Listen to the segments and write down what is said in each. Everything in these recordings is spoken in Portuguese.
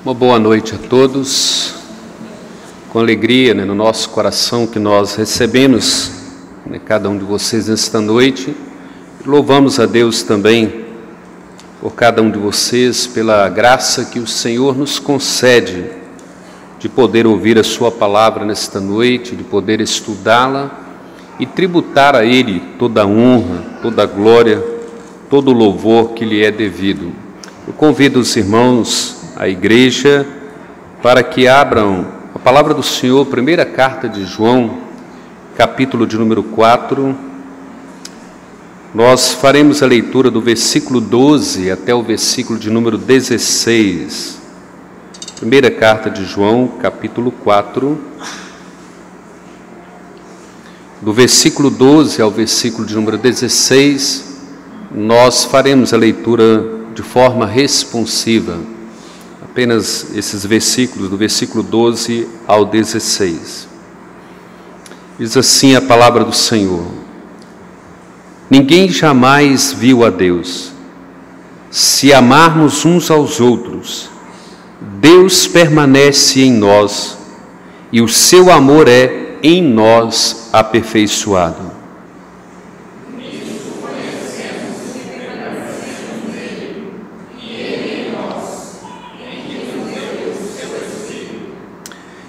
Uma boa noite a todos. Com alegria, no nosso coração que nós recebemos, cada um de vocês nesta noite. Louvamos a Deus também por cada um de vocês, pela graça que o Senhor nos concede de poder ouvir a sua palavra nesta noite, de poder estudá-la e tributar a Ele toda a honra, toda a glória, todo o louvor que lhe é devido. Eu convido os irmãos, a igreja, para que abram a palavra do Senhor, primeira carta de João, capítulo de número 4. Nós faremos a leitura do versículo 12 até o versículo de número 16. Primeira carta de João, capítulo 4, do versículo 12 ao versículo de número 16, nós faremos a leitura de forma responsiva. Apenas esses versículos, do versículo 12 ao 16. Diz assim a palavra do Senhor: Ninguém jamais viu a Deus. Se amarmos uns aos outros, Deus permanece em nós e o seu amor é em nós aperfeiçoado.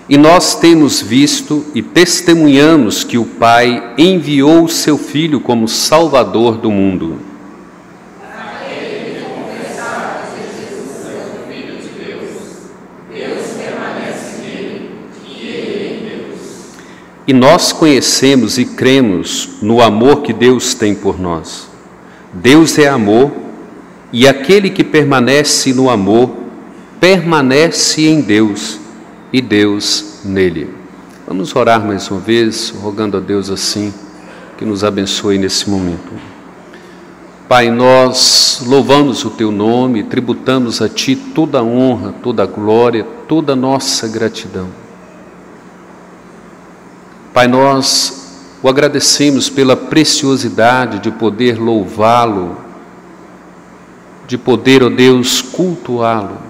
E nós temos visto e testemunhamos que o Pai enviou o seu Filho como Salvador do mundo. Aquele que confessar que Jesus é o Filho de Deus, Deus permanece nele e ele em Deus. E nós conhecemos e cremos no amor que Deus tem por nós. Deus é amor, e aquele que permanece no amor, permanece em Deus, e Deus nele. Vamos orar mais uma vez, rogando a Deus assim, que nos abençoe nesse momento. Pai, nós louvamos o Teu nome, tributamos a Ti toda a honra, toda a glória, toda a nossa gratidão. Pai, nós o agradecemos pela preciosidade de poder louvá-lo, de poder, ó Deus, cultuá-lo,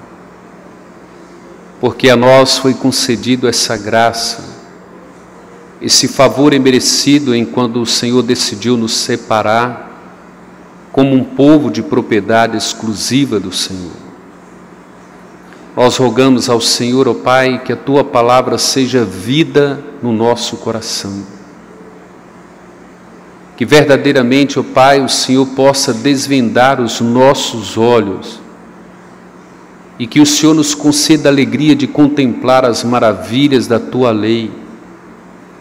porque a nós foi concedido essa graça, esse favor imerecido em quando o Senhor decidiu nos separar como um povo de propriedade exclusiva do Senhor. Nós rogamos ao Senhor, ó Pai, que a Tua palavra seja vida no nosso coração, que verdadeiramente, ó Pai, o Senhor possa desvendar os nossos olhos, e que o Senhor nos conceda a alegria de contemplar as maravilhas da Tua lei,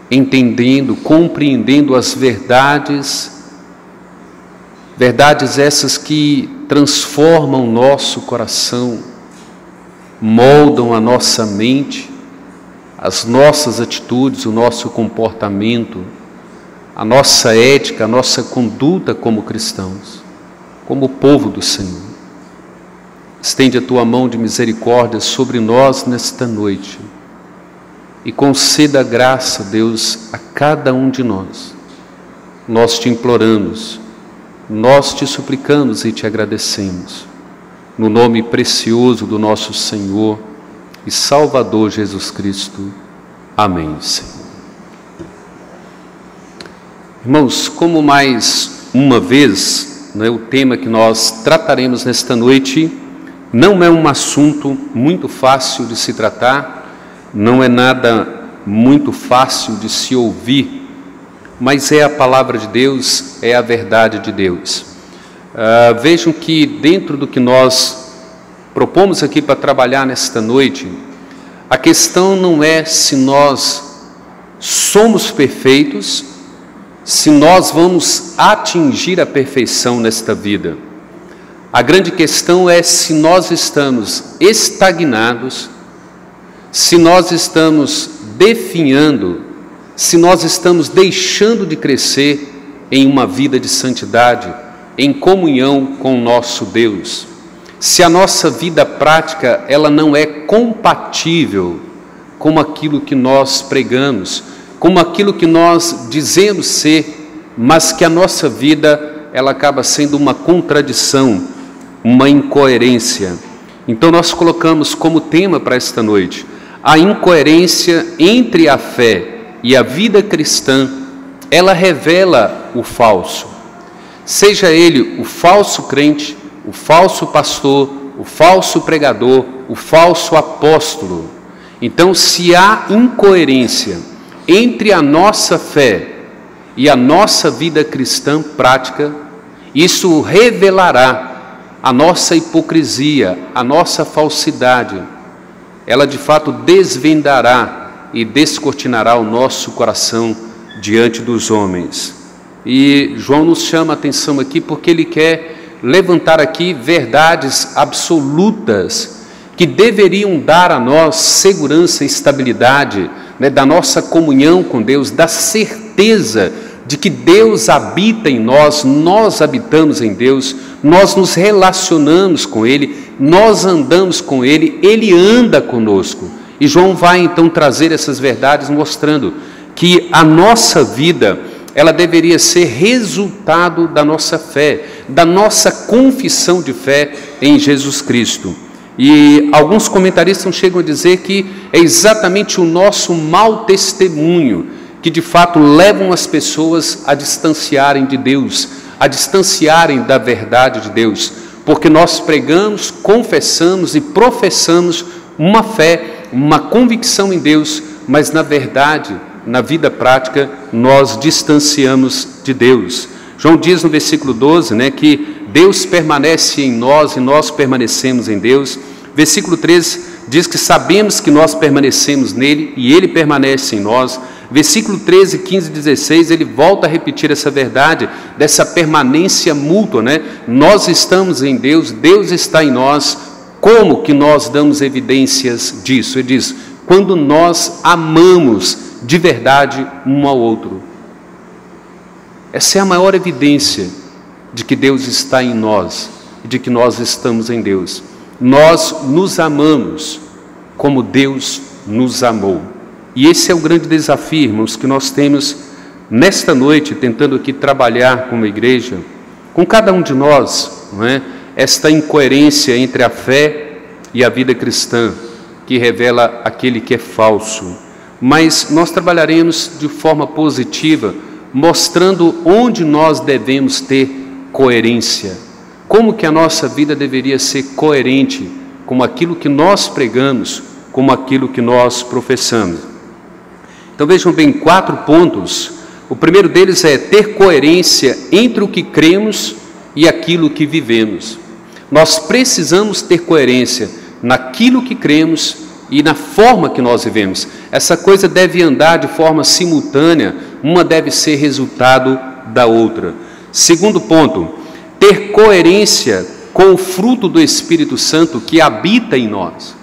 entendendo, compreendendo as verdades essas que transformam o nosso coração, moldam a nossa mente, as nossas atitudes, o nosso comportamento, a nossa ética, a nossa conduta como cristãos, como povo do Senhor. Estende a Tua mão de misericórdia sobre nós nesta noite e conceda graça, Deus, a cada um de nós. Nós Te imploramos, nós Te suplicamos e Te agradecemos, no nome precioso do nosso Senhor e Salvador Jesus Cristo. Amém, Senhor. Irmãos, como mais uma vez, o tema que nós trataremos nesta noite não é um assunto muito fácil de se tratar, não é nada muito fácil de se ouvir, mas é a palavra de Deus, é a verdade de Deus. Vejam que dentro do que nós propomos aqui para trabalhar nesta noite, a questão não é se nós somos perfeitos, se nós vamos atingir a perfeição nesta vida. A grande questão é se nós estamos estagnados, se nós estamos definhando, se nós estamos deixando de crescer em uma vida de santidade, em comunhão com o nosso Deus. Se a nossa vida prática, ela não é compatível com aquilo que nós pregamos, com aquilo que nós dizemos ser, mas que a nossa vida, ela acaba sendo uma contradição, uma incoerência. Então nós colocamos como tema para esta noite a incoerência entre a fé e a vida cristã. Ela revela o falso, seja ele o falso crente, o falso pastor, o falso pregador, o falso apóstolo. Então, se há incoerência entre a nossa fé e a nossa vida cristã prática, isso revelará a nossa hipocrisia, a nossa falsidade. Ela de fato desvendará e descortinará o nosso coração diante dos homens. E João nos chama a atenção aqui porque ele quer levantar aqui verdades absolutas que deveriam dar a nós segurança e estabilidade, né, da nossa comunhão com Deus, da certeza de que Deus habita em nós, nós habitamos em Deus, nós nos relacionamos com Ele, nós andamos com Ele, Ele anda conosco. E João vai então trazer essas verdades mostrando que a nossa vida, ela deveria ser resultado da nossa fé, da nossa confissão de fé em Jesus Cristo. E alguns comentaristas chegam a dizer que é exatamente o nosso mau testemunho que de fato levam as pessoas a distanciarem de Deus, a distanciarem da verdade de Deus, porque nós pregamos, confessamos e professamos uma fé, uma convicção em Deus, mas na verdade, na vida prática, nós distanciamos de Deus. João diz no versículo 12, né, que Deus permanece em nós e nós permanecemos em Deus. Versículo 13 diz que sabemos que nós permanecemos nele e ele permanece em nós. Versículo 13, 15 e 16, ele volta a repetir essa verdade, dessa permanência mútua, né? Nós estamos em Deus, Deus está em nós. Como que nós damos evidências disso? Ele diz, quando nós amamos de verdade um ao outro. Essa é a maior evidência de que Deus está em nós e de que nós estamos em Deus. Nós nos amamos como Deus nos amou. E esse é o grande desafio, irmãos, que nós temos nesta noite, tentando aqui trabalhar como igreja, com cada um de nós, não é? Esta incoerência entre a fé e a vida cristã, que revela aquele que é falso. Mas nós trabalharemos de forma positiva, mostrando onde nós devemos ter coerência, como que a nossa vida deveria ser coerente com aquilo que nós pregamos, com aquilo que nós professamos. Então vejam bem, 4 pontos. O primeiro deles é ter coerência entre o que cremos e aquilo que vivemos. Nós precisamos ter coerência naquilo que cremos e na forma que nós vivemos. Essa coisa deve andar de forma simultânea, uma deve ser resultado da outra. Segundo ponto, ter coerência com o fruto do Espírito Santo que habita em nós.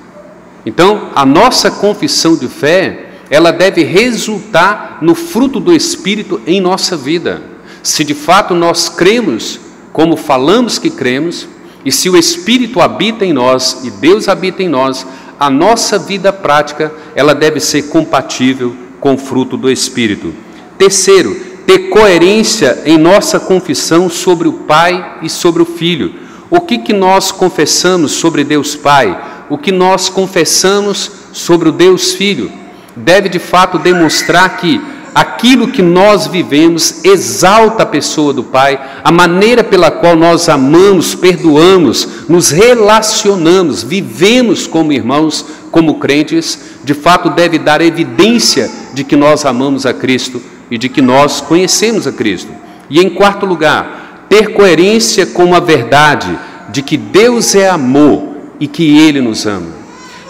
Então, a nossa confissão de fé, ela deve resultar no fruto do Espírito em nossa vida. Se de fato nós cremos como falamos que cremos, e se o Espírito habita em nós e Deus habita em nós, a nossa vida prática, ela deve ser compatível com o fruto do Espírito. Terceiro, ter coerência em nossa confissão sobre o Pai e sobre o Filho. O que nós confessamos sobre Deus Pai? O que nós confessamos sobre o Deus Filho? Deve de fato demonstrar que aquilo que nós vivemos exalta a pessoa do Pai, a maneira pela qual nós amamos, perdoamos, nos relacionamos, vivemos como irmãos, como crentes, de fato deve dar evidência de que nós amamos a Cristo e de que nós conhecemos a Cristo. E em quarto lugar, ter coerência com a verdade de que Deus é amor e que Ele nos ama.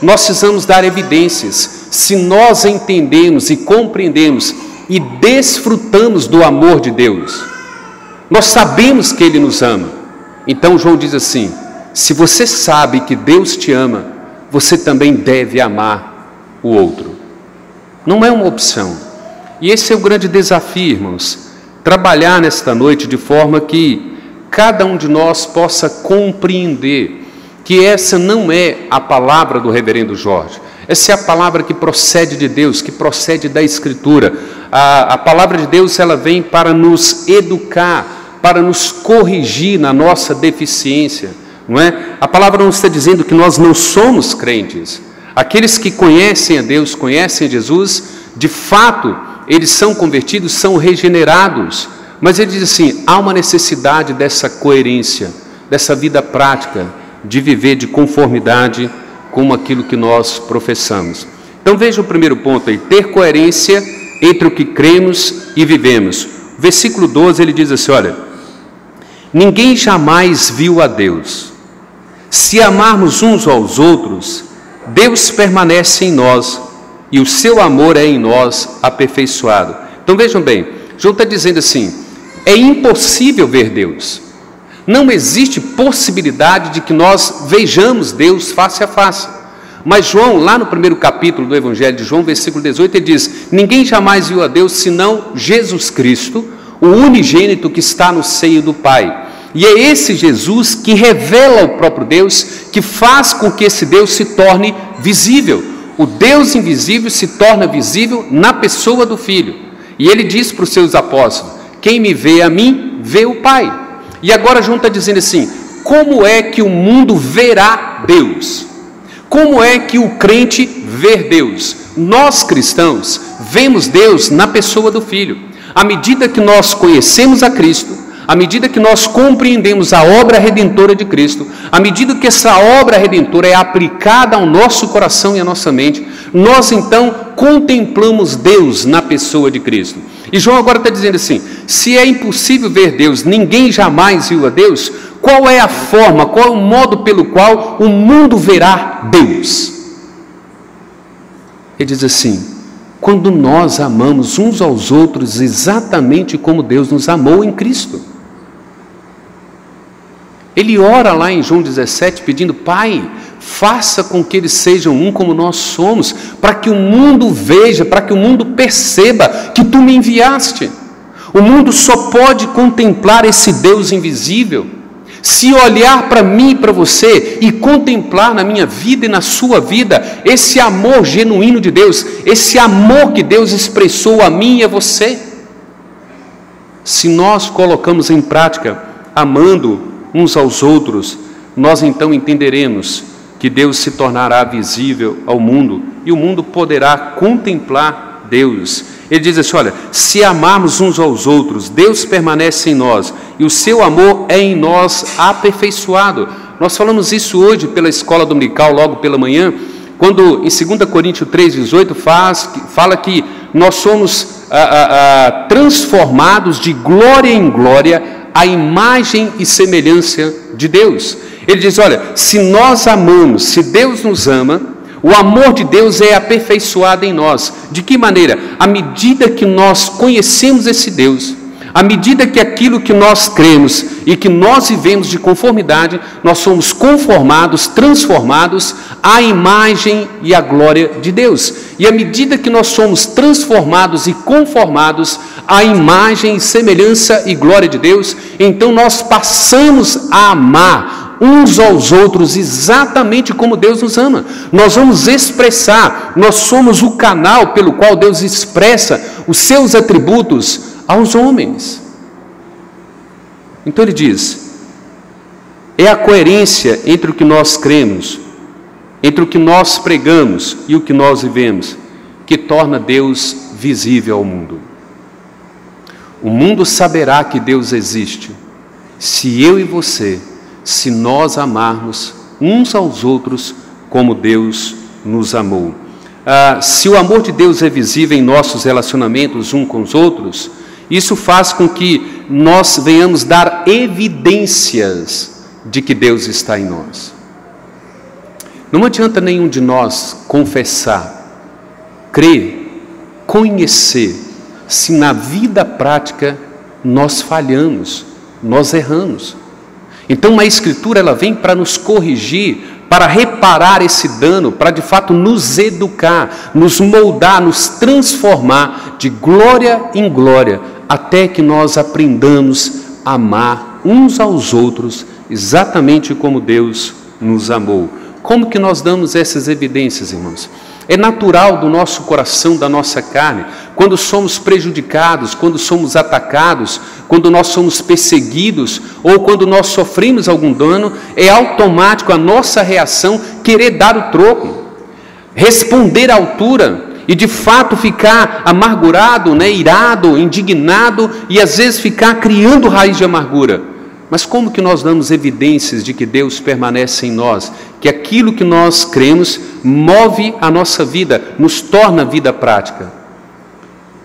Nós precisamos dar evidências. Se nós entendemos e compreendemos e desfrutamos do amor de Deus, nós sabemos que Ele nos ama. Então João diz assim, se você sabe que Deus te ama, você também deve amar o outro. Não é uma opção. E esse é o grande desafio, irmãos, trabalhar nesta noite de forma que cada um de nós possa compreender que essa não é a palavra do reverendo Jorge. Essa é a palavra que procede de Deus, que procede da Escritura. A palavra de Deus, ela vem para nos educar, para nos corrigir na nossa deficiência, não é? a palavra não está dizendo que nós não somos crentes. Aqueles que conhecem a Deus, conhecem a Jesus, de fato, eles são convertidos, são regenerados. Mas ele diz assim, há uma necessidade dessa coerência, dessa vida prática, de viver de conformidade com aquilo que nós professamos. Então veja o primeiro ponto aí, ter coerência entre o que cremos e vivemos. Versículo 12 ele diz assim, olha, ninguém jamais viu a Deus. Se amarmos uns aos outros, Deus permanece em nós e o seu amor é em nós aperfeiçoado. Então vejam bem, João está dizendo assim, é impossível ver Deus. Não existe possibilidade de que nós vejamos Deus face a face. Mas João, lá no primeiro capítulo do Evangelho de João, versículo 18, ele diz, ninguém jamais viu a Deus senão Jesus Cristo, o unigênito que está no seio do Pai. E é esse Jesus que revela o próprio Deus, que faz com que esse Deus se torne visível. O Deus invisível se torna visível na pessoa do Filho. E ele diz para os seus apóstolos, quem me vê a mim, vê o Pai. E agora João está dizendo assim, como é que o mundo verá Deus? Como é que o crente vê Deus? Nós cristãos vemos Deus na pessoa do Filho. À medida que nós conhecemos a Cristo, à medida que nós compreendemos a obra redentora de Cristo, à medida que essa obra redentora é aplicada ao nosso coração e à nossa mente, nós então contemplamos Deus na pessoa de Cristo. E João agora está dizendo assim, se é impossível ver Deus, ninguém jamais viu a Deus, qual é a forma, qual é o modo pelo qual o mundo verá Deus? Ele diz assim, quando nós amamos uns aos outros exatamente como Deus nos amou em Cristo. Ele ora lá em João 17 pedindo, Pai, faça com que eles sejam um como nós somos, para que o mundo veja, para que o mundo perceba que Tu me enviaste. O mundo só pode contemplar esse Deus invisível se olhar para mim e para você e contemplar na minha vida e na sua vida esse amor genuíno de Deus, esse amor que Deus expressou a mim e a você. Se nós colocamos em prática, amando uns aos outros, nós então entenderemos que Deus se tornará visível ao mundo e o mundo poderá contemplar Deus. Ele diz assim, olha, se amarmos uns aos outros, Deus permanece em nós e o seu amor é em nós aperfeiçoado. Nós falamos isso hoje pela escola dominical, logo pela manhã, quando em 2 Coríntios 3,18 fala que nós somos transformados de glória em glória à imagem e semelhança de Deus. Ele diz, olha, se nós amamos, se Deus nos ama, o amor de Deus é aperfeiçoado em nós. De que maneira? À medida que nós conhecemos esse Deus, à medida que aquilo que nós cremos e que nós vivemos de conformidade, nós somos conformados, transformados à imagem e à glória de Deus. E à medida que nós somos transformados e conformados à imagem, semelhança e glória de Deus, então nós passamos a amar uns aos outros exatamente como Deus nos ama. Nós vamos expressar, nós somos o canal pelo qual Deus expressa os seus atributos aos homens. Então ele diz, é a coerência entre o que nós cremos, entre o que nós pregamos e o que nós vivemos, que torna Deus visível ao mundo. O mundo saberá que Deus existe, se eu e você, se nós amarmos uns aos outros como Deus nos amou. Se o amor de Deus é visível em nossos relacionamentos uns com os outros, isso faz com que nós venhamos dar evidências de que Deus está em nós. Não adianta nenhum de nós confessar, crer, conhecer, se na vida prática nós falhamos, nós erramos. Então a Escritura ela vem para nos corrigir, para reparar esse dano, para de fato nos educar, nos moldar, nos transformar de glória em glória, até que nós aprendamos a amar uns aos outros exatamente como Deus nos amou. Como que nós damos essas evidências, irmãos? é natural do nosso coração, da nossa carne. Quando somos prejudicados, quando somos atacados, quando nós somos perseguidos ou quando nós sofremos algum dano, é automático a nossa reação querer dar o troco, responder à altura e de fato ficar amargurado, irado, indignado e às vezes ficar criando raiz de amargura. Mas como que nós damos evidências de que Deus permanece em nós? Que aquilo que nós cremos move a nossa vida, nos torna vida prática.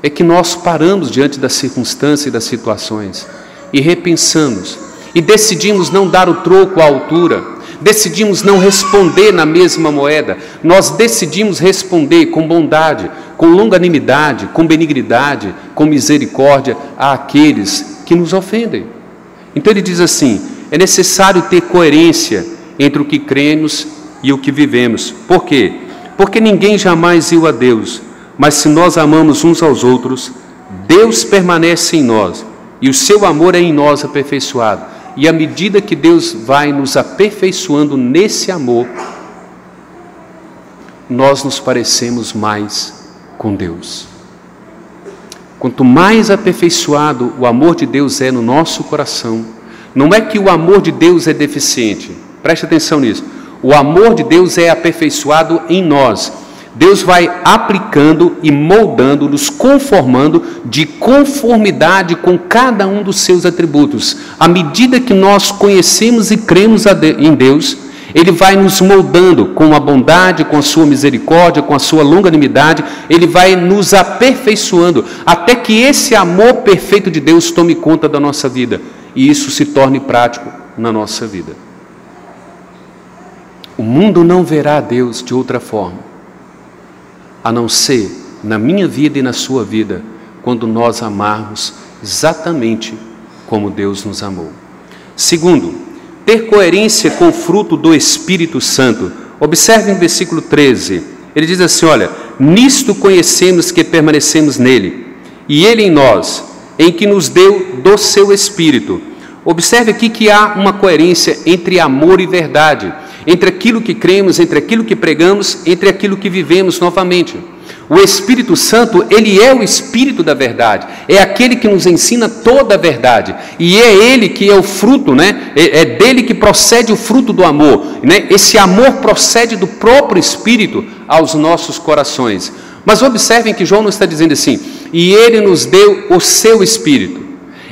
É que nós paramos diante das circunstâncias e das situações e repensamos e decidimos não dar o troco à altura, decidimos não responder na mesma moeda, nós decidimos responder com bondade, com longanimidade, com benignidade, com misericórdia àqueles que nos ofendem. Então ele diz assim, é necessário ter coerência entre o que cremos e o que vivemos. Por quê? Porque ninguém jamais viu a Deus, mas se nós amamos uns aos outros, Deus permanece em nós e o seu amor é em nós aperfeiçoado. E à medida que Deus vai nos aperfeiçoando nesse amor, nós nos parecemos mais com Deus. Quanto mais aperfeiçoado o amor de Deus é no nosso coração, não é que o amor de Deus é deficiente, preste atenção nisso, o amor de Deus é aperfeiçoado em nós. Deus vai aplicando e moldando, nos conformando de conformidade com cada um dos seus atributos. À medida que nós conhecemos e cremos em Deus, Ele vai nos moldando com a bondade, com a sua misericórdia, com a sua longanimidade, Ele vai nos aperfeiçoando, até que esse amor perfeito de Deus tome conta da nossa vida, e isso se torne prático na nossa vida. O mundo não verá a Deus de outra forma, a não ser na minha vida e na sua vida, quando nós amarmos exatamente como Deus nos amou. Segundo, ter coerência com o fruto do Espírito Santo. Observe no versículo 13, ele diz assim, olha, nisto conhecemos que permanecemos nele, e ele em nós, em que nos deu do seu Espírito. Observe aqui que há uma coerência entre amor e verdade, entre aquilo que cremos, entre aquilo que pregamos, entre aquilo que vivemos novamente. O Espírito Santo, ele é o Espírito da verdade, é aquele que nos ensina toda a verdade, e é ele que é o fruto, é dele que procede o fruto do amor, Esse amor procede do próprio Espírito aos nossos corações. Mas observem que João não está dizendo assim, e ele nos deu o seu Espírito.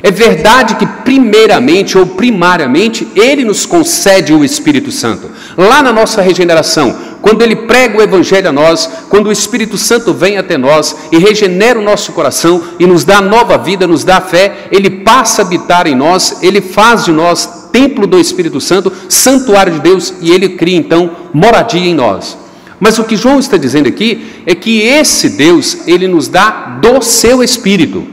É verdade que primeiramente ou primariamente Ele nos concede o Espírito Santo. Lá na nossa regeneração, quando Ele prega o Evangelho a nós, quando o Espírito Santo vem até nós e regenera o nosso coração e nos dá nova vida, nos dá fé, Ele passa a habitar em nós, Ele faz de nós templo do Espírito Santo, santuário de Deus, e Ele cria então moradia em nós. Mas o que João está dizendo aqui é que esse Deus, Ele nos dá do seu Espírito.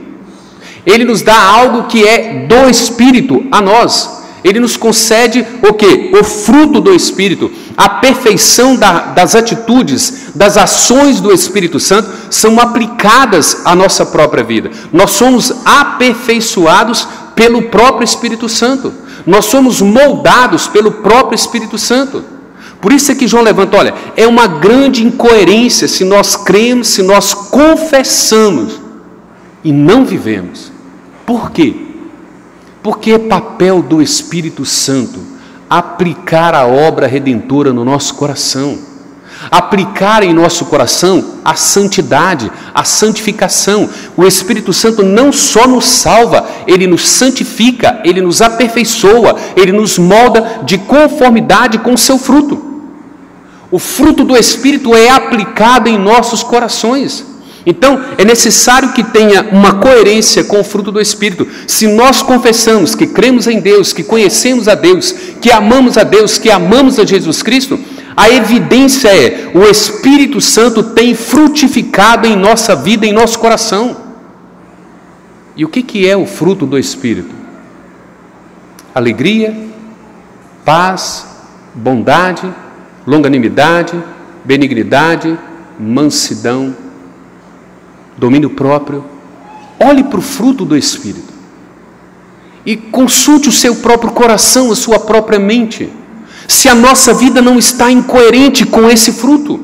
Ele nos dá algo que é do Espírito a nós. Ele nos concede o quê? O fruto do Espírito. A perfeição das atitudes, das ações do Espírito Santo são aplicadas à nossa própria vida. Nós somos aperfeiçoados pelo próprio Espírito Santo. Nós somos moldados pelo próprio Espírito Santo. Por isso é que João levanta, olha, é uma grande incoerência se nós cremos, se nós confessamos e não vivemos. Por quê? Porque é papel do Espírito Santo aplicar a obra redentora no nosso coração, aplicar em nosso coração a santidade, a santificação. O Espírito Santo não só nos salva, Ele nos santifica, Ele nos aperfeiçoa, Ele nos molda de conformidade com o seu fruto. O fruto do Espírito é aplicado em nossos corações. Então, é necessário que tenha uma coerência com o fruto do Espírito. Se nós confessamos que cremos em Deus, que conhecemos a Deus, que amamos a Deus, que amamos a Jesus Cristo, a evidência é, o Espírito Santo tem frutificado em nossa vida, em nosso coração. E o que é o fruto do Espírito? Alegria, paz, bondade, longanimidade, benignidade, mansidão, domínio próprio. Olhe para o fruto do Espírito e consulte o seu próprio coração, a sua própria mente, se a nossa vida não está incoerente com esse fruto,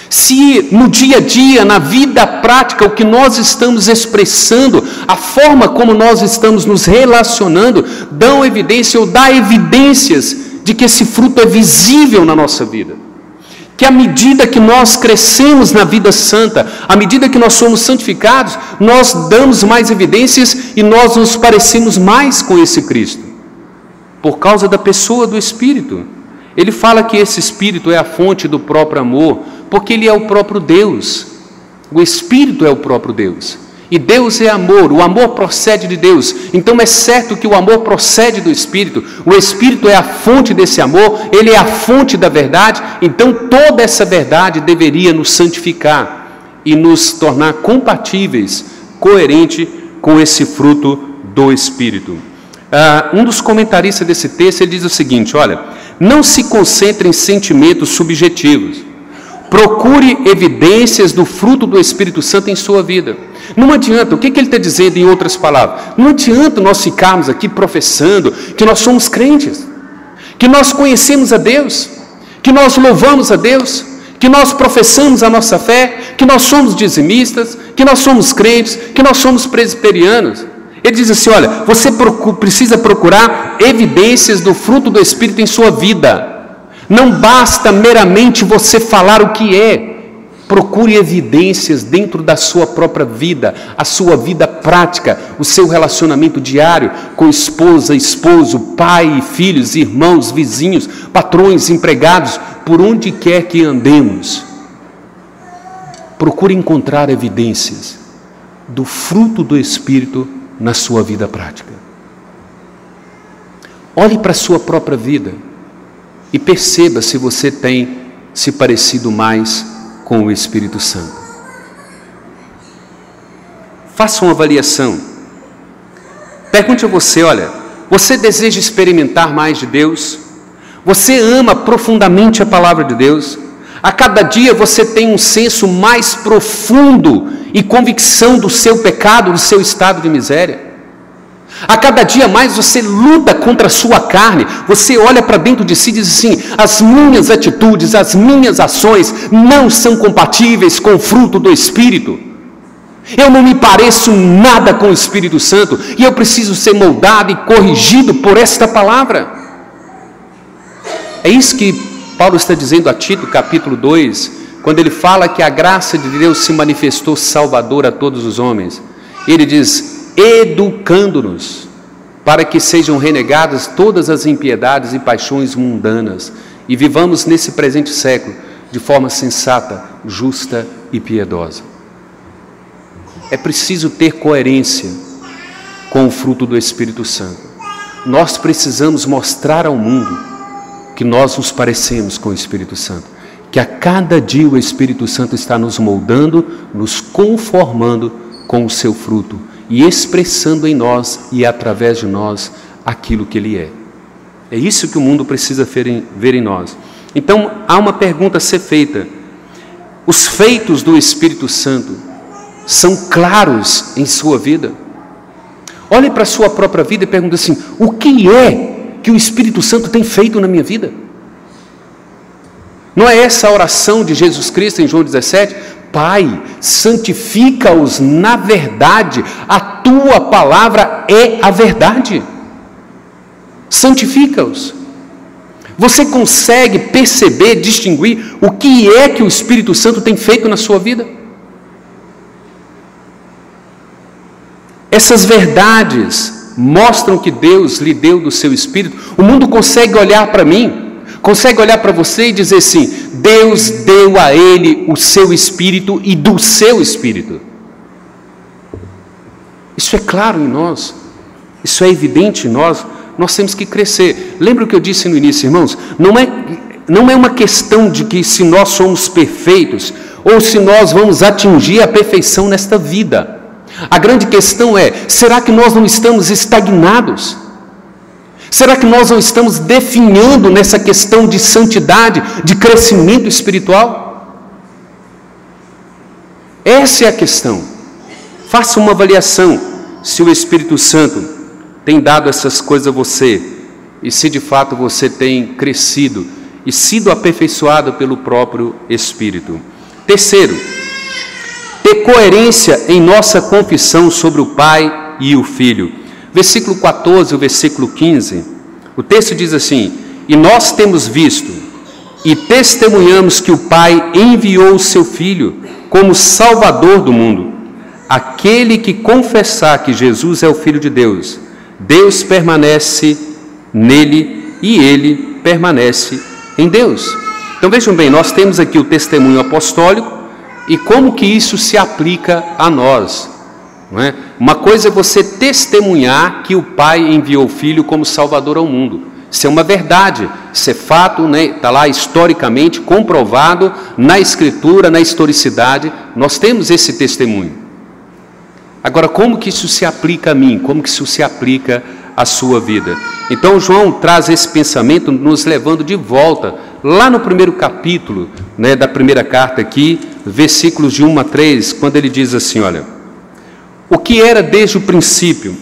Se no dia a dia, na vida prática, o que nós estamos expressando, a forma como nós estamos nos relacionando, dão evidência ou dá evidências de que esse fruto é visível na nossa vida. Que à medida que nós crescemos na vida santa, à medida que nós somos santificados, nós damos mais evidências e nós nos parecemos mais com esse Cristo. Por causa da pessoa do Espírito. Ele fala que esse Espírito é a fonte do próprio amor, porque ele é o próprio Deus. O Espírito é o próprio Deus. E Deus é amor, o amor procede de Deus. Então é certo que o amor procede do Espírito. O Espírito é a fonte desse amor, ele é a fonte da verdade. Então toda essa verdade deveria nos santificar e nos tornar compatíveis, coerente com esse fruto do Espírito. Um dos comentaristas desse texto, ele diz o seguinte, olha, não se concentre em sentimentos subjetivos, procure evidências do fruto do Espírito Santo em sua vida. Não adianta, o que ele está dizendo em outras palavras? Não adianta nós ficarmos aqui professando que nós somos crentes, que nós conhecemos a Deus, que nós louvamos a Deus, que nós professamos a nossa fé, que nós somos dizimistas, que nós somos crentes, que nós somos presbiterianos. Ele diz assim, olha, você precisa procurar evidências do fruto do Espírito em sua vida. Não basta meramente você falar o que é. Procure evidências dentro da sua própria vida, a sua vida prática, o seu relacionamento diário com esposa, esposo, pai, filhos, irmãos, vizinhos, patrões, empregados, por onde quer que andemos. Procure encontrar evidências do fruto do Espírito na sua vida prática. Olhe para a sua própria vida e perceba se você tem se parecido mais com o Espírito Santo. Faça uma avaliação. Pergunte a você, olha, você deseja experimentar mais de Deus? Você ama profundamente a palavra de Deus? A cada dia você tem um senso mais profundo e convicção do seu pecado, do seu estado de miséria? A cada dia mais você luta contra a sua carne, você olha para dentro de si e diz assim, as minhas atitudes, as minhas ações não são compatíveis com o fruto do Espírito. Eu não me pareço nada com o Espírito Santo e eu preciso ser moldado e corrigido por esta palavra. É isso que Paulo está dizendo a Tito, capítulo 2, quando ele fala que a graça de Deus se manifestou salvadora a todos os homens. Ele diz, educando-nos para que sejam renegadas todas as impiedades e paixões mundanas e vivamos nesse presente século de forma sensata, justa e piedosa. É preciso ter coerência com o fruto do Espírito Santo. Nós precisamos mostrar ao mundo que nós nos parecemos com o Espírito Santo, que a cada dia o Espírito Santo está nos moldando, nos conformando com o seu fruto e expressando em nós e através de nós aquilo que Ele é. É isso que o mundo precisa ver em nós. Então, há uma pergunta a ser feita. Os feitos do Espírito Santo são claros em sua vida? Olhe para a sua própria vida e pergunte assim, o que é que o Espírito Santo tem feito na minha vida? Não é essa a oração de Jesus Cristo em João 17? Pai, santifica-os na verdade, a tua palavra é a verdade. Santifica-os. Você consegue perceber, distinguir o que é que o Espírito Santo tem feito na sua vida? Essas verdades mostram que Deus lhe deu do seu Espírito. O mundo consegue olhar para mim, consegue olhar para você e dizer assim, Deus deu a ele o seu Espírito e do seu Espírito. Isso é claro em nós, isso é evidente em nós, nós temos que crescer. Lembra o que eu disse no início, irmãos? Não é uma questão de que se nós somos perfeitos ou se nós vamos atingir a perfeição nesta vida. A grande questão é, será que nós não estamos estagnados? Será que nós não estamos definhando nessa questão de santidade, de crescimento espiritual? Essa é a questão. Faça uma avaliação se o Espírito Santo tem dado essas coisas a você e se de fato você tem crescido e sido aperfeiçoado pelo próprio Espírito. Terceiro, ter coerência em nossa confissão sobre o Pai e o Filho. Versículo 14, o versículo 15, o texto diz assim: e nós temos visto e testemunhamos que o Pai enviou o seu Filho como Salvador do mundo. Aquele que confessar que Jesus é o Filho de Deus, Deus permanece nele e ele permanece em Deus. Então vejam bem, nós temos aqui o testemunho apostólico e como que isso se aplica a nós, não é? Uma coisa é você testemunhar que o Pai enviou o Filho como Salvador ao mundo. Isso é uma verdade, isso é fato, né? Está lá historicamente comprovado na Escritura, na historicidade, nós temos esse testemunho. Agora, como que isso se aplica a mim? Como que isso se aplica à sua vida? Então, João traz esse pensamento nos levando de volta, lá no primeiro capítulo, né, da primeira carta aqui, versículos de 1 a 3, quando ele diz assim, olha: o que era desde o princípio,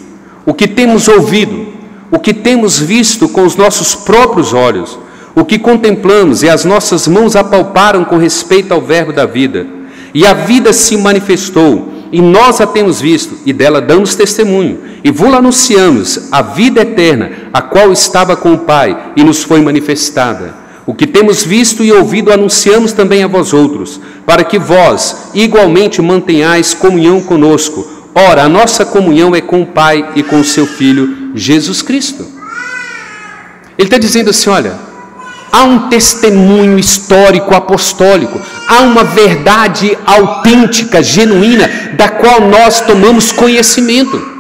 o que temos ouvido, o que temos visto com os nossos próprios olhos, o que contemplamos e as nossas mãos apalparam com respeito ao verbo da vida, e a vida se manifestou, e nós a temos visto, e dela damos testemunho, e vos anunciamos a vida eterna, a qual estava com o Pai, e nos foi manifestada. O que temos visto e ouvido anunciamos também a vós outros, para que vós igualmente mantenhais comunhão conosco. Ora, a nossa comunhão é com o Pai e com o seu Filho, Jesus Cristo. Ele está dizendo assim, olha, há um testemunho histórico apostólico, há uma verdade autêntica, genuína, da qual nós tomamos conhecimento.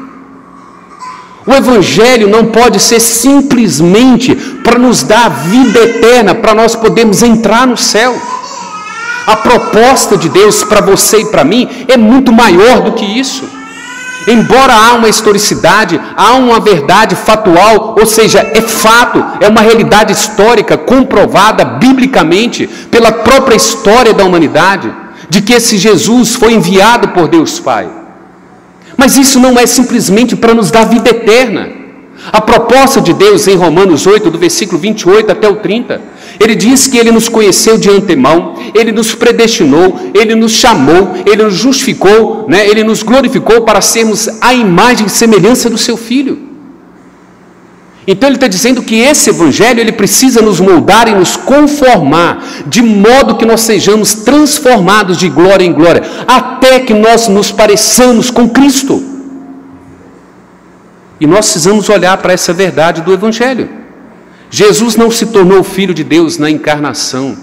O Evangelho não pode ser simplesmente para nos dar a vida eterna, para nós podermos entrar no céu. A proposta de Deus para você e para mim é muito maior do que isso. Embora há uma historicidade, há uma verdade fatual, ou seja, é fato, é uma realidade histórica comprovada biblicamente pela própria história da humanidade, de que esse Jesus foi enviado por Deus Pai. Mas isso não é simplesmente para nos dar vida eterna. A proposta de Deus em Romanos 8, do versículo 28 até o 30, ele diz que ele nos conheceu de antemão, ele nos predestinou, ele nos chamou, ele nos justificou, né? Ele nos glorificou para sermos a imagem e semelhança do seu Filho. Então ele está dizendo que esse Evangelho ele precisa nos moldar e nos conformar, de modo que nós sejamos transformados de glória em glória, até que nós nos pareçamos com Cristo. E nós precisamos olhar para essa verdade do Evangelho. Jesus não se tornou Filho de Deus na encarnação,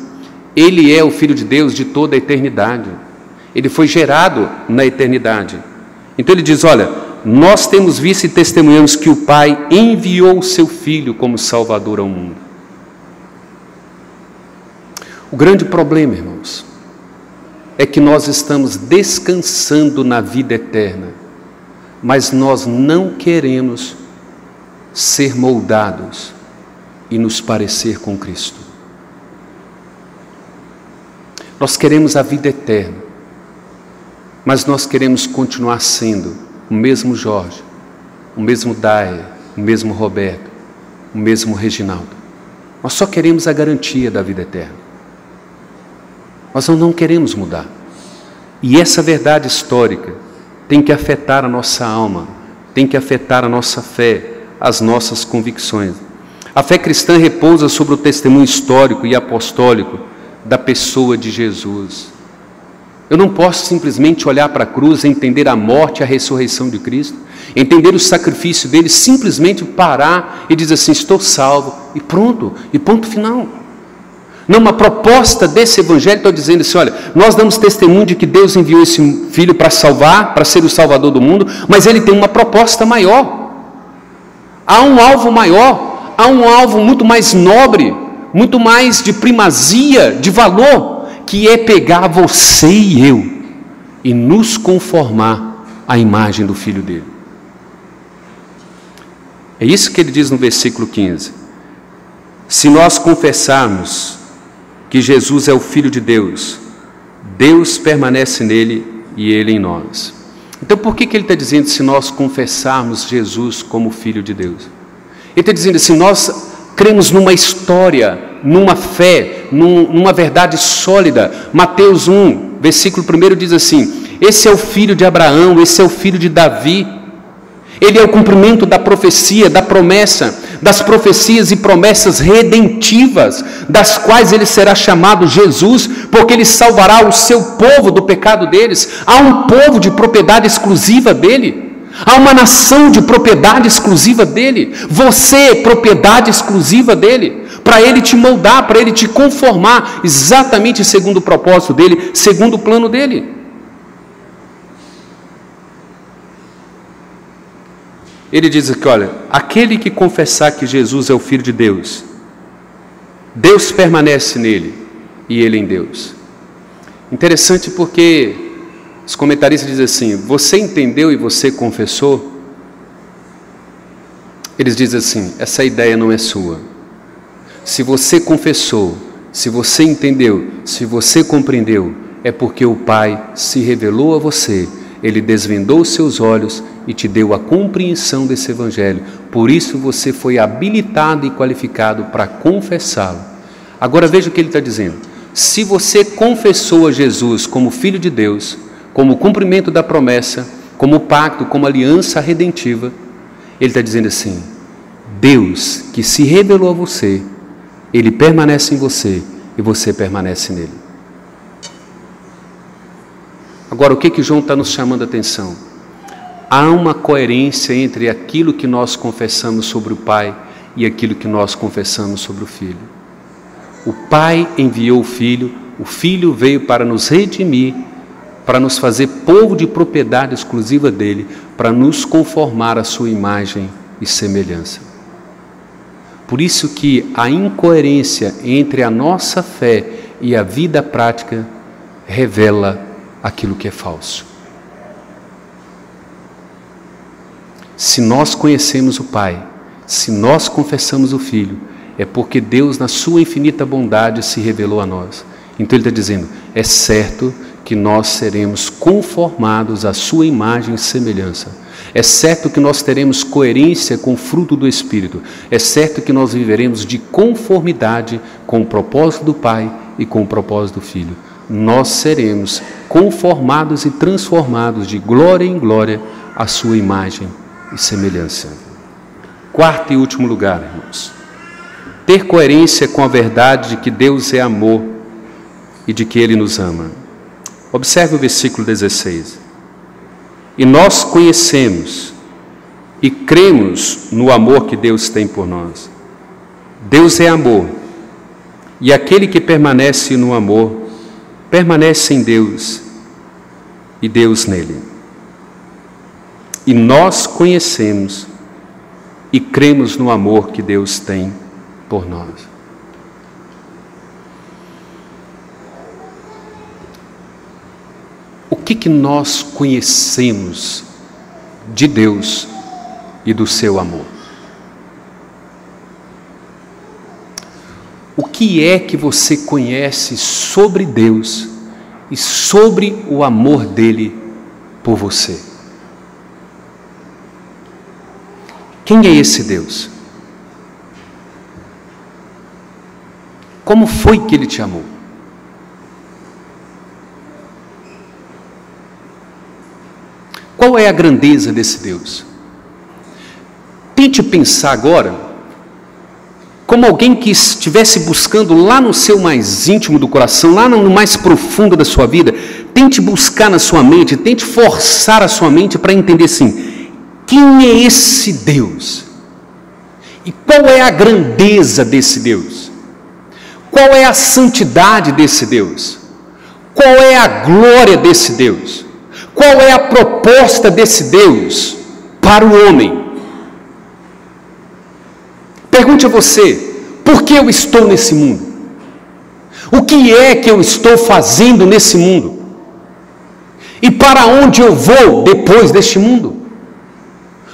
Ele é o Filho de Deus de toda a eternidade, Ele foi gerado na eternidade. Então ele diz, olha, nós temos visto e testemunhamos que o Pai enviou o seu Filho como Salvador ao mundo. O grande problema, irmãos, é que nós estamos descansando na vida eterna, mas nós não queremos ser moldados e nos parecer com Cristo. Nós queremos a vida eterna, mas nós queremos continuar sendo o mesmo Jorge, o mesmo Daia, o mesmo Roberto, o mesmo Reginaldo. Nós só queremos a garantia da vida eterna. Nós não queremos mudar. E essa verdade histórica tem que afetar a nossa alma, tem que afetar a nossa fé, as nossas convicções. A fé cristã repousa sobre o testemunho histórico e apostólico da pessoa de Jesus. Eu não posso simplesmente olhar para a cruz, entender a morte e a ressurreição de Cristo, entender o sacrifício dele, simplesmente parar e dizer assim, estou salvo, e pronto, e ponto final. Não, uma proposta desse Evangelho está dizendo assim, olha, nós damos testemunho de que Deus enviou esse Filho para salvar, para ser o Salvador do mundo, mas ele tem uma proposta maior. Há um alvo maior, há um alvo muito mais nobre, muito mais de primazia, de valor, que é pegar você e eu e nos conformar à imagem do Filho dele. É isso que ele diz no versículo 15. Se nós confessarmos que Jesus é o Filho de Deus, Deus permanece nele e ele em nós. Então por que ele está dizendo se nós confessarmos Jesus como Filho de Deus? Ele está dizendo assim, nós cremos numa história, numa fé, numa verdade sólida. Mateus 1, versículo 1 diz assim: esse é o filho de Abraão, esse é o filho de Davi. Ele é o cumprimento da profecia, da promessa, das profecias e promessas redentivas, das quais ele será chamado Jesus, porque ele salvará o seu povo do pecado deles. Há um povo de propriedade exclusiva dele, há uma nação de propriedade exclusiva dele. Você é propriedade exclusiva dele, para ele te moldar, para ele te conformar, exatamente segundo o propósito dele, segundo o plano dele. Ele diz aqui, olha, aquele que confessar que Jesus é o Filho de Deus, Deus permanece nele e ele em Deus. Interessante porque os comentaristas dizem assim: você entendeu e você confessou? Eles dizem assim: essa ideia não é sua. Se você confessou, se você entendeu, se você compreendeu, é porque o Pai se revelou a você, ele desvendou os seus olhos e te deu a compreensão desse Evangelho. Por isso você foi habilitado e qualificado para confessá-lo. Agora veja o que ele está dizendo. Se você confessou a Jesus como Filho de Deus, como cumprimento da promessa, como pacto, como aliança redentiva, ele está dizendo assim: Deus que se revelou a você, ele permanece em você e você permanece nele. Agora, o que João está nos chamando a atenção? Há uma coerência entre aquilo que nós confessamos sobre o Pai e aquilo que nós confessamos sobre o Filho. O Pai enviou o Filho veio para nos redimir, para nos fazer povo de propriedade exclusiva dele, para nos conformar à sua imagem e semelhança. Por isso que a incoerência entre a nossa fé e a vida prática revela aquilo que é falso. Se nós conhecemos o Pai, se nós confessamos o Filho, é porque Deus, na sua infinita bondade, se revelou a nós. Então ele está dizendo, é certo que nós seremos conformados à sua imagem e semelhança. É certo que nós teremos coerência com o fruto do Espírito. É certo que nós viveremos de conformidade com o propósito do Pai e com o propósito do Filho. Nós seremos conformados e transformados de glória em glória à sua imagem e semelhança. Quarto e último lugar, irmãos, ter coerência com a verdade de que Deus é amor e de que Ele nos ama. Observe o versículo 16. E nós conhecemos e cremos no amor que Deus tem por nós. Deus é amor, e aquele que permanece no amor, permanece em Deus e Deus nele. E nós conhecemos e cremos no amor que Deus tem por nós. O que nós conhecemos de Deus e do seu amor? O que é que você conhece sobre Deus e sobre o amor dele por você? Quem é esse Deus? Como foi que ele te amou? Qual é a grandeza desse Deus? Tente pensar agora como alguém que estivesse buscando lá no seu mais íntimo do coração, lá no mais profundo da sua vida. Tente buscar na sua mente, tente forçar a sua mente para entender assim: quem é esse Deus? E qual é a grandeza desse Deus? Qual é a santidade desse Deus? Qual é a glória desse Deus? Qual é a proposta desse Deus para o homem? Pergunte a você, por que eu estou nesse mundo? O que é que eu estou fazendo nesse mundo? E para onde eu vou depois deste mundo?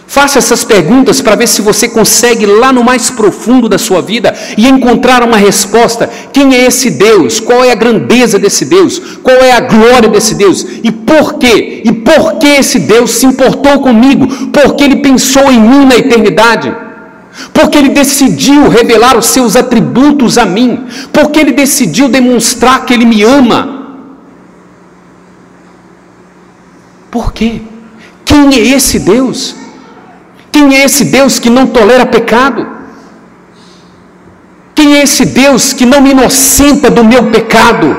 Faça essas perguntas para ver se você consegue ir lá no mais profundo da sua vida e encontrar uma resposta. Quem é esse Deus? Qual é a grandeza desse Deus? Qual é a glória desse Deus? E por quê? E por que esse Deus se importou comigo? Porque Ele pensou em mim na eternidade. Porque Ele decidiu revelar os seus atributos a mim. Porque Ele decidiu demonstrar que Ele me ama. Por quê? Quem é esse Deus? Quem é esse Deus que não tolera pecado? Quem é esse Deus que não me inocenta do meu pecado?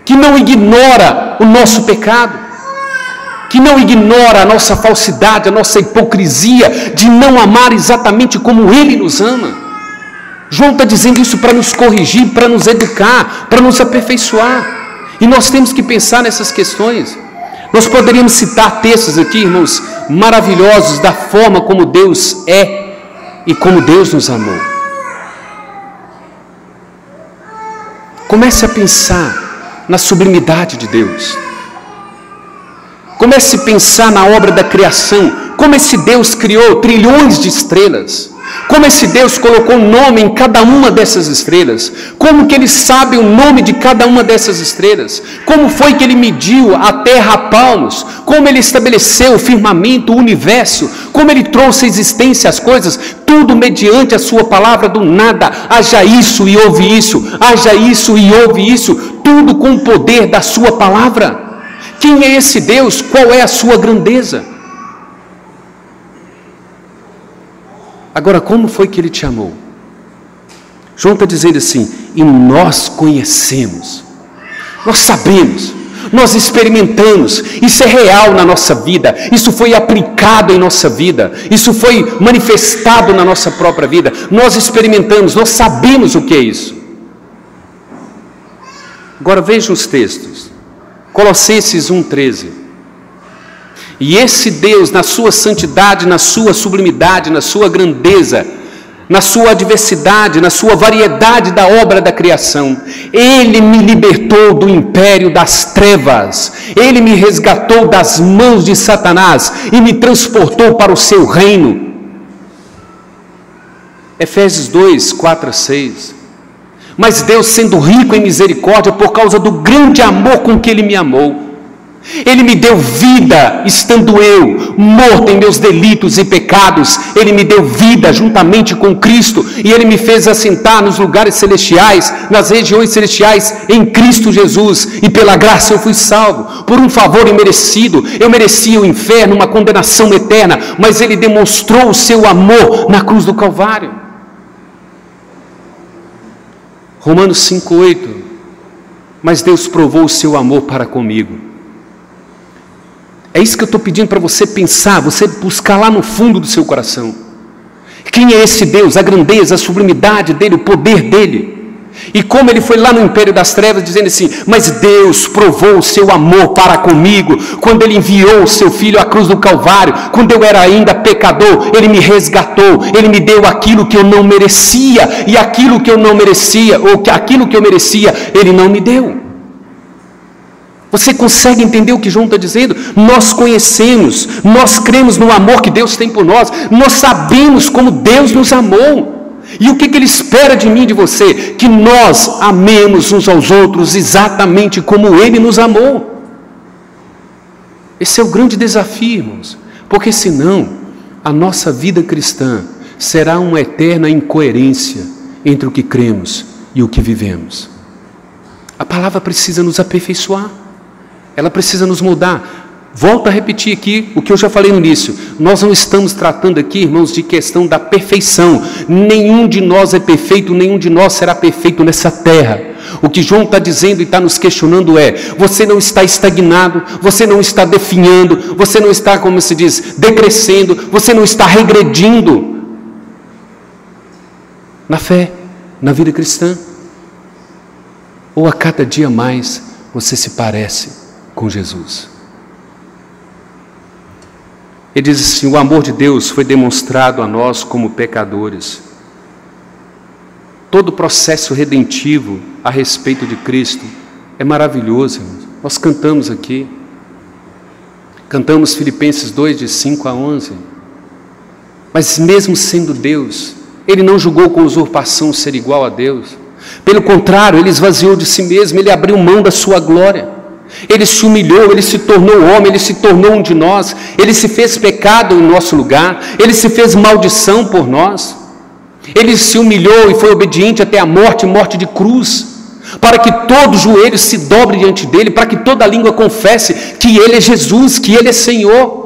Que não ignora o nosso pecado? Que não ignora a nossa falsidade, a nossa hipocrisia de não amar exatamente como Ele nos ama? João está dizendo isso para nos corrigir, para nos educar, para nos aperfeiçoar. E nós temos que pensar nessas questões. Nós poderíamos citar textos aqui, irmãos, maravilhosos da forma como Deus é e como Deus nos amou. Comece a pensar na sublimidade de Deus. Comece a pensar na obra da criação, como esse Deus criou trilhões de estrelas, como esse Deus colocou um nome em cada uma dessas estrelas, como que Ele sabe o nome de cada uma dessas estrelas, como foi que Ele mediu a terra a palmos, como Ele estabeleceu o firmamento, o universo, como Ele trouxe à existência as coisas, tudo mediante a sua palavra do nada, haja isso e ouve isso, haja isso e ouve isso, tudo com o poder da sua palavra. Quem é esse Deus? Qual é a sua grandeza? Agora, como foi que Ele te amou? João está dizendo assim, e nós conhecemos, nós sabemos, nós experimentamos, isso é real na nossa vida, isso foi aplicado em nossa vida, isso foi manifestado na nossa própria vida, nós experimentamos, nós sabemos o que é isso. Agora vejam os textos, Colossenses 1,13. E esse Deus, na sua santidade, na sua sublimidade, na sua grandeza, na sua adversidade, na sua variedade da obra da criação, Ele me libertou do império das trevas, Ele me resgatou das mãos de Satanás e me transportou para o seu reino. Efésios 2, 4 a 6. Mas Deus, sendo rico em misericórdia, por causa do grande amor com que Ele me amou, Ele me deu vida, estando eu morto em meus delitos e pecados. Ele me deu vida juntamente com Cristo, e Ele me fez assentar nos lugares celestiais, nas regiões celestiais, em Cristo Jesus, e pela graça eu fui salvo, por um favor imerecido. Eu merecia o inferno, uma condenação eterna, mas Ele demonstrou o seu amor na cruz do Calvário. Romanos 5,8. Mas Deus provou o seu amor para comigo. É isso que eu estou pedindo para você pensar, você buscar lá no fundo do seu coração. Quem é esse Deus? A grandeza, a sublimidade dEle, o poder dEle. E como Ele foi lá no império das trevas dizendo assim, mas Deus provou o seu amor para comigo, quando Ele enviou o seu Filho à cruz do Calvário, quando eu era ainda pecador, Ele me resgatou, Ele me deu aquilo que eu não merecia, e aquilo que eu não merecia, ou aquilo que eu merecia, Ele não me deu. Você consegue entender o que João está dizendo? Nós conhecemos, nós cremos no amor que Deus tem por nós, nós sabemos como Deus nos amou. E o que Ele espera de mim e de você? Que nós amemos uns aos outros exatamente como Ele nos amou. Esse é o grande desafio, irmãos, porque senão a nossa vida cristã será uma eterna incoerência entre o que cremos e o que vivemos. A palavra precisa nos aperfeiçoar. Ela precisa nos mudar. Volto a repetir aqui o que eu já falei no início. Nós não estamos tratando aqui, irmãos, de questão da perfeição. Nenhum de nós é perfeito, nenhum de nós será perfeito nessa terra. O que João está dizendo e está nos questionando é, você não está estagnado, você não está definhando, você não está, como se diz, decrescendo, você não está regredindo na fé, na vida cristã. Ou a cada dia mais você se parece com Jesus. Ele diz assim, o amor de Deus foi demonstrado a nós como pecadores. Todo o processo redentivo a respeito de Cristo é maravilhoso, irmãos. Nós cantamos aqui, cantamos Filipenses 2, de 5 a 11, mas mesmo sendo Deus, Ele não julgou com usurpação ser igual a Deus, pelo contrário, Ele esvaziou de si mesmo, Ele abriu mão da sua glória, Ele se humilhou, Ele se tornou homem, Ele se tornou um de nós, Ele se fez pecado em nosso lugar, Ele se fez maldição por nós, Ele se humilhou e foi obediente até a morte, morte de cruz, para que todo joelho se dobre diante dele, para que toda língua confesse que ele é Jesus, que ele é Senhor.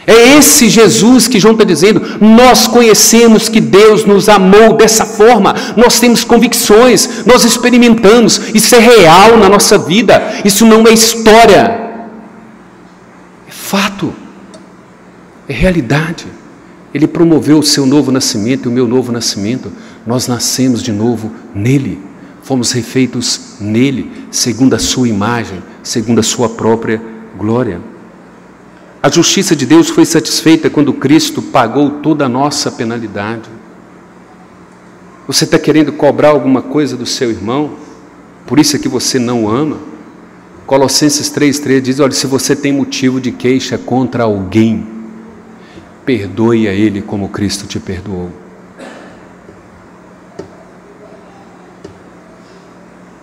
É esse Jesus que João está dizendo. Nós conhecemos que Deus nos amou dessa forma, nós temos convicções, nós experimentamos, isso é real na nossa vida, isso não é história, é fato, é realidade. Ele promoveu o seu novo nascimento e o meu novo nascimento. Nós nascemos de novo nele, fomos refeitos nele, segundo a sua imagem, segundo a sua própria glória. A justiça de Deus foi satisfeita quando Cristo pagou toda a nossa penalidade. Você está querendo cobrar alguma coisa do seu irmão? Por isso é que você não o ama? Colossenses 3,3 diz, olha, se você tem motivo de queixa contra alguém, perdoe a ele como Cristo te perdoou.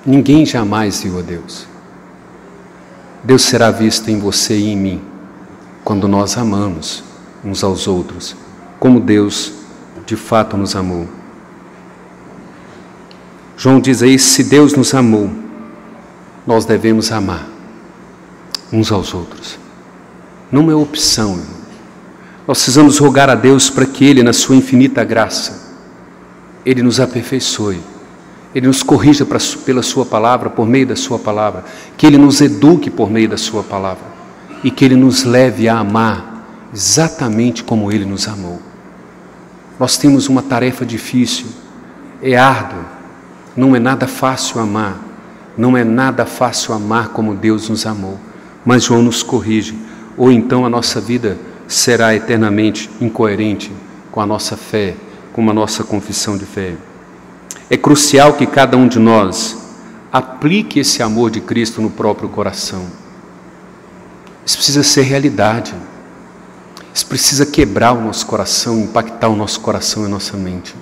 Ninguém jamais viu a Deus. Deus será visto em você e em mim, quando nós amamos uns aos outros, como Deus de fato nos amou. João diz aí, se Deus nos amou, nós devemos amar uns aos outros. Não é opção, irmão. Nós precisamos rogar a Deus para que Ele, na sua infinita graça, Ele nos aperfeiçoe, Ele nos corrija pela sua palavra, por meio da sua palavra, que Ele nos eduque por meio da sua palavra, e que Ele nos leve a amar exatamente como Ele nos amou. Nós temos uma tarefa difícil, é árduo, não é nada fácil amar, não é nada fácil amar como Deus nos amou, mas João nos corrige, ou então a nossa vida será eternamente incoerente com a nossa fé, com a nossa confissão de fé. É crucial que cada um de nós aplique esse amor de Cristo no próprio coração. Isso precisa ser realidade. Isso precisa quebrar o nosso coração, impactar o nosso coração e a nossa mente.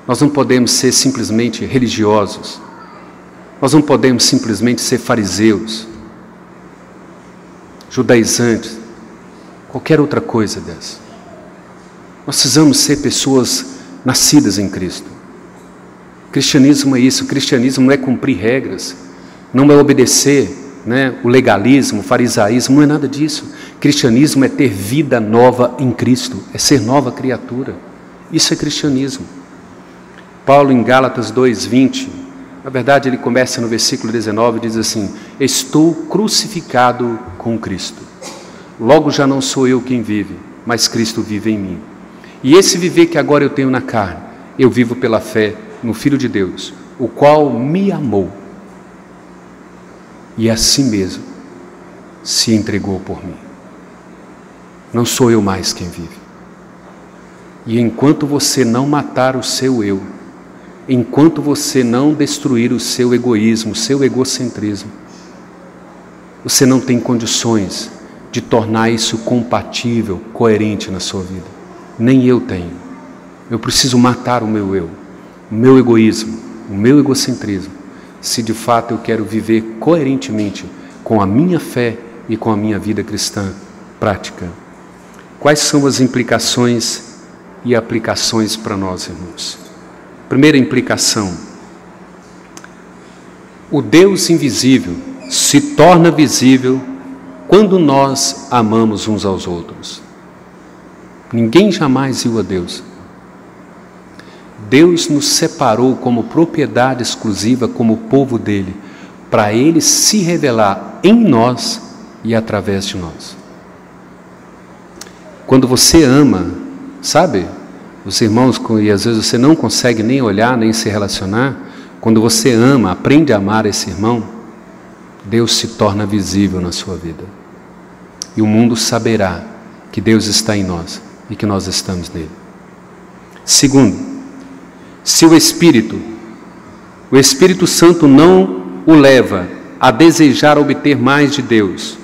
Nós não podemos ser simplesmente religiosos. Nós não podemos simplesmente ser fariseus, judaizantes, qualquer outra coisa dessa. Nós precisamos ser pessoas nascidas em Cristo. Cristianismo é isso. Cristianismo não é cumprir regras, não é obedecer, o legalismo, o farisaísmo, não é nada disso. Cristianismo é ter vida nova em Cristo, é ser nova criatura. Isso é cristianismo. Paulo em Gálatas 2:20, na verdade ele começa no versículo 19 e diz assim, estou crucificado com Cristo, logo já não sou eu quem vive, mas Cristo vive em mim. E esse viver que agora eu tenho na carne, eu vivo pela fé no Filho de Deus, o qual me amou e assim mesmo se entregou por mim. Não sou eu mais quem vive. E enquanto você não matar o seu eu, enquanto você não destruir o seu egoísmo, o seu egocentrismo, você não tem condições de tornar isso compatível, coerente na sua vida. Nem eu tenho. Eu preciso matar o meu eu, o meu egoísmo, o meu egocentrismo, se de fato eu quero viver coerentemente com a minha fé e com a minha vida cristã prática. Quais são as implicações e aplicações para nós, irmãos? Primeira implicação: o Deus invisível se torna visível quando nós amamos uns aos outros. Ninguém jamais viu a Deus. Deus nos separou como propriedade exclusiva, como povo dele, para Ele se revelar em nós e através de nós. Quando você ama, sabe, os irmãos, e às vezes você não consegue nem olhar, nem se relacionar, quando você ama, aprende a amar esse irmão, Deus se torna visível na sua vida. E o mundo saberá que Deus está em nós e que nós estamos nele. Segundo, se o Espírito Santo não o leva a desejar obter mais de Deus,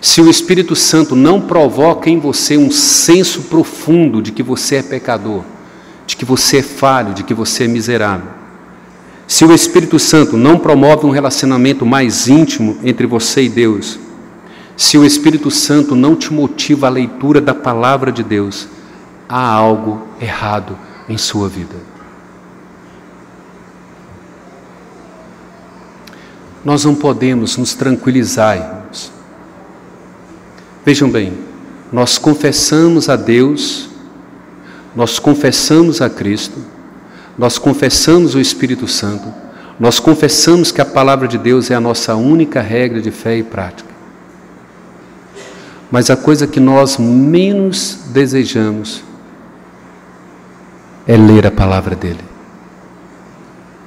se o Espírito Santo não provoca em você um senso profundo de que você é pecador, de que você é falho, de que você é miserável, se o Espírito Santo não promove um relacionamento mais íntimo entre você e Deus, se o Espírito Santo não te motiva à leitura da palavra de Deus, há algo errado em sua vida. nós não podemos nos tranquilizar, irmãos. Vejam bem, nós confessamos a Deus, nós confessamos a Cristo, nós confessamos o Espírito Santo, nós confessamos que a palavra de Deus é a nossa única regra de fé e prática. Mas a coisa que nós menos desejamos é ler a palavra dele.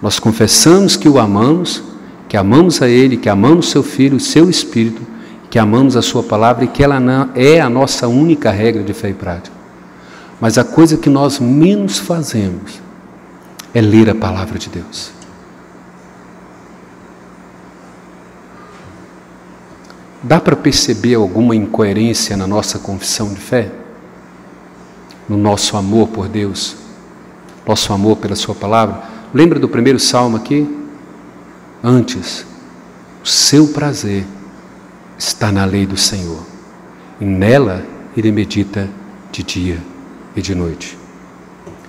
Nós confessamos que o amamos, que amamos a ele, que amamos seu Filho, o seu Espírito, que amamos a sua palavra e que ela é a nossa única regra de fé e prática. Mas a coisa que nós menos fazemos é ler a palavra de Deus. Dá para perceber alguma incoerência na nossa confissão de fé? No nosso amor por Deus? Nosso amor pela sua palavra? Lembra do primeiro salmo aqui? Antes, o seu prazer está na lei do Senhor, e nela ele medita de dia e de noite.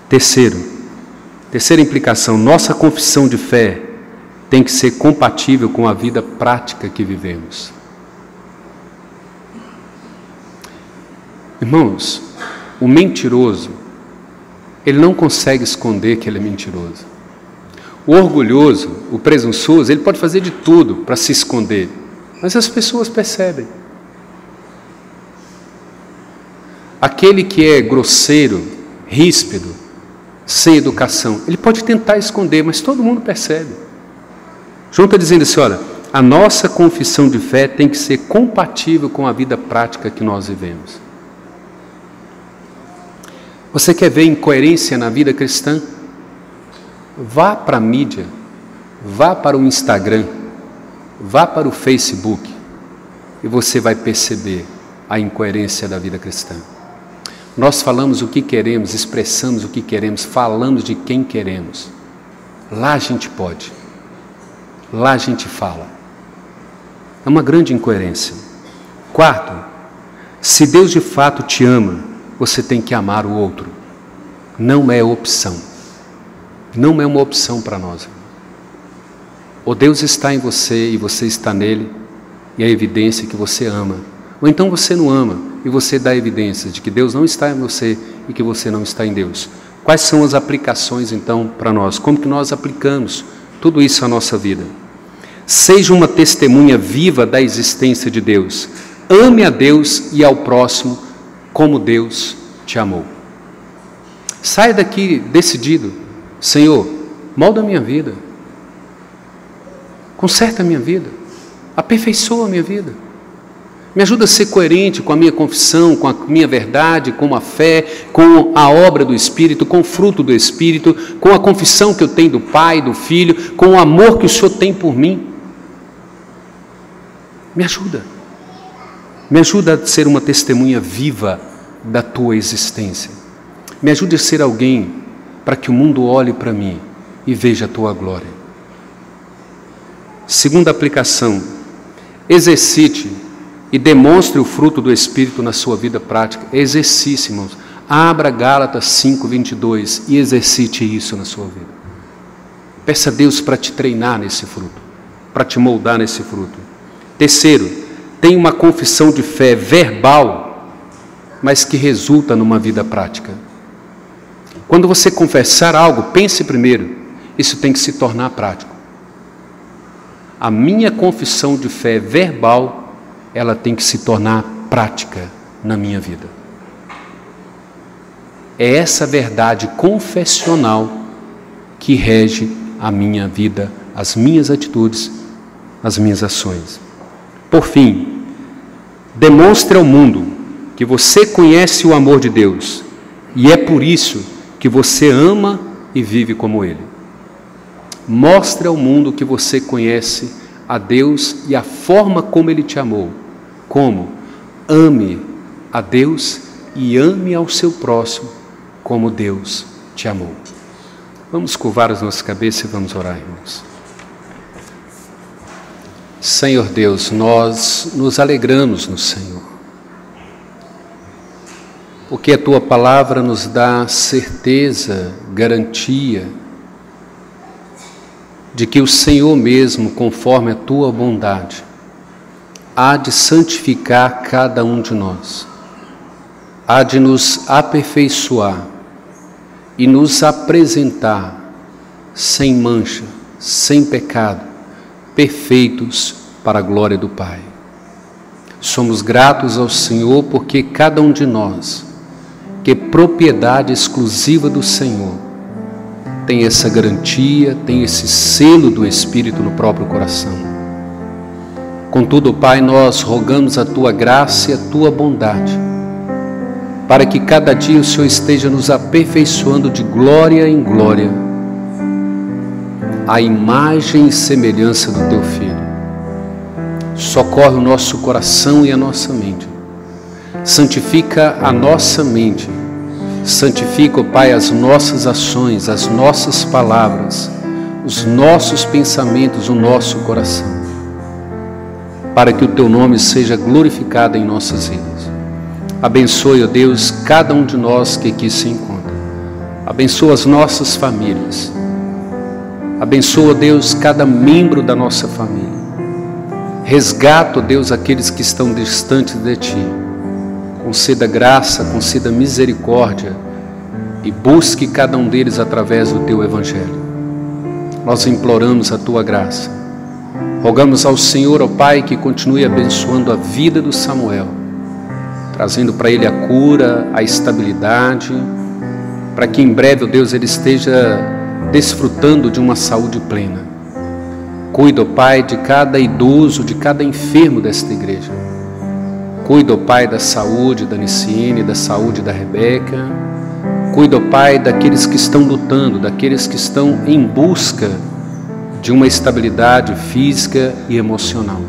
Terceira implicação, nossa confissão de fé tem que ser compatível com a vida prática que vivemos. Irmãos, o mentiroso, ele não consegue esconder que ele é mentiroso. O orgulhoso, o presunçoso, ele pode fazer de tudo para se esconder, mas as pessoas percebem. Aquele que é grosseiro, ríspido, sem educação, ele pode tentar esconder, mas todo mundo percebe. João está dizendo assim, olha, a nossa confissão de fé tem que ser compatível com a vida prática que nós vivemos. Você quer ver incoerência na vida cristã? Vá para a mídia, vá para o Instagram, vá para o Facebook e você vai perceber a incoerência da vida cristã. Nós falamos o que queremos, expressamos o que queremos, falamos de quem queremos. Lá a gente pode, lá a gente fala. É uma grande incoerência. Quarto, se Deus de fato te ama, você tem que amar o outro. Não é opção. Não é uma opção para nós. Ou Deus está em você e você está nele, e a evidência que você ama. Ou então você não ama e você dá evidências de que Deus não está em você e que você não está em Deus. Quais são as aplicações então para nós? Como que nós aplicamos tudo isso à nossa vida? Seja uma testemunha viva da existência de Deus. Ame a Deus e ao próximo como Deus te amou. Saia daqui decidido, Senhor, molda a minha vida, conserta a minha vida, aperfeiçoa a minha vida, me ajuda a ser coerente com a minha confissão, com a minha verdade, com a fé, com a obra do Espírito, com o fruto do Espírito, com a confissão que eu tenho do Pai, do Filho, com o amor que o Senhor tem por mim. Me ajuda a ser uma testemunha viva da tua existência. Me ajude a ser alguém para que o mundo olhe para mim e veja a tua glória. Segunda aplicação, exercite e demonstre o fruto do Espírito na sua vida prática. Exercite, irmãos. Abra Gálatas 5:22 e exercite isso na sua vida. Peça a Deus para te treinar nesse fruto, para te moldar nesse fruto. Terceiro, tenha uma confissão de fé verbal, mas que resulta numa vida prática. Quando você confessar algo, pense primeiro, isso tem que se tornar prático. A minha confissão de fé verbal, ela tem que se tornar prática na minha vida. É essa verdade confessional que rege a minha vida, as minhas atitudes, as minhas ações. Por fim, demonstre ao mundo que você conhece o amor de Deus e é por isso que você ama e vive como Ele. Mostre ao mundo que você conhece a Deus e a forma como Ele te amou. Como? Ame a Deus e ame ao seu próximo como Deus te amou. Vamos curvar as nossas cabeças e vamos orar, irmãos. Senhor Deus, nós nos alegramos no Senhor, porque a Tua palavra nos dá certeza, garantia de que o Senhor mesmo, conforme a tua bondade, há de santificar cada um de nós, há de nos aperfeiçoar e nos apresentar sem mancha, sem pecado, perfeitos para a glória do Pai. Somos gratos ao Senhor porque cada um de nós, que é propriedade exclusiva do Senhor, tem essa garantia, tem esse selo do Espírito no próprio coração. Contudo, Pai, nós rogamos a Tua graça e a Tua bondade, para que cada dia o Senhor esteja nos aperfeiçoando de glória em glória, à imagem e semelhança do Teu Filho. Socorre o nosso coração e a nossa mente. Santifica a nossa mente. Santifica, ó Pai, as nossas ações, as nossas palavras, os nossos pensamentos, o nosso coração, para que o Teu nome seja glorificado em nossas vidas. Abençoe, ó Deus, cada um de nós que aqui se encontra. Abençoa as nossas famílias. Abençoa, Deus, cada membro da nossa família. Resgata, ó Deus, aqueles que estão distantes de Ti. Conceda graça, conceda misericórdia e busque cada um deles através do Teu Evangelho. Nós imploramos a Tua graça. Rogamos ao Senhor, ó Pai, que continue abençoando a vida do Samuel, trazendo para ele a cura, a estabilidade, para que em breve, ó Deus, ele esteja desfrutando de uma saúde plena. Cuida, ó Pai, de cada idoso, de cada enfermo desta igreja. Cuida, ó Pai, da saúde da Niciene, da saúde da Rebeca. Cuida, ó Pai, daqueles que estão lutando, daqueles que estão em busca de uma estabilidade física e emocional.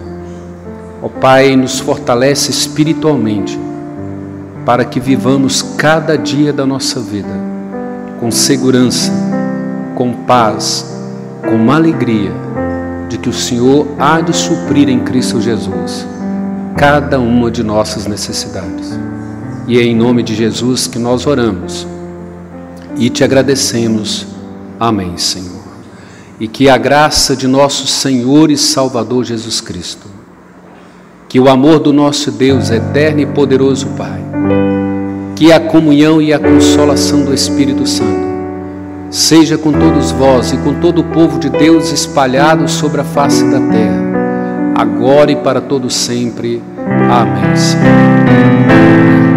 Ó Pai, nos fortalece espiritualmente, para que vivamos cada dia da nossa vida com segurança, com paz, com alegria, de que o Senhor há de suprir em Cristo Jesus cada uma de nossas necessidades. E é em nome de Jesus que nós oramos e te agradecemos. Amém, Senhor. E que a graça de nosso Senhor e Salvador Jesus Cristo, que o amor do nosso Deus eterno e poderoso Pai, que a comunhão e a consolação do Espírito Santo seja com todos vós e com todo o povo de Deus espalhado sobre a face da terra, agora e para todo sempre. Amém, Senhor.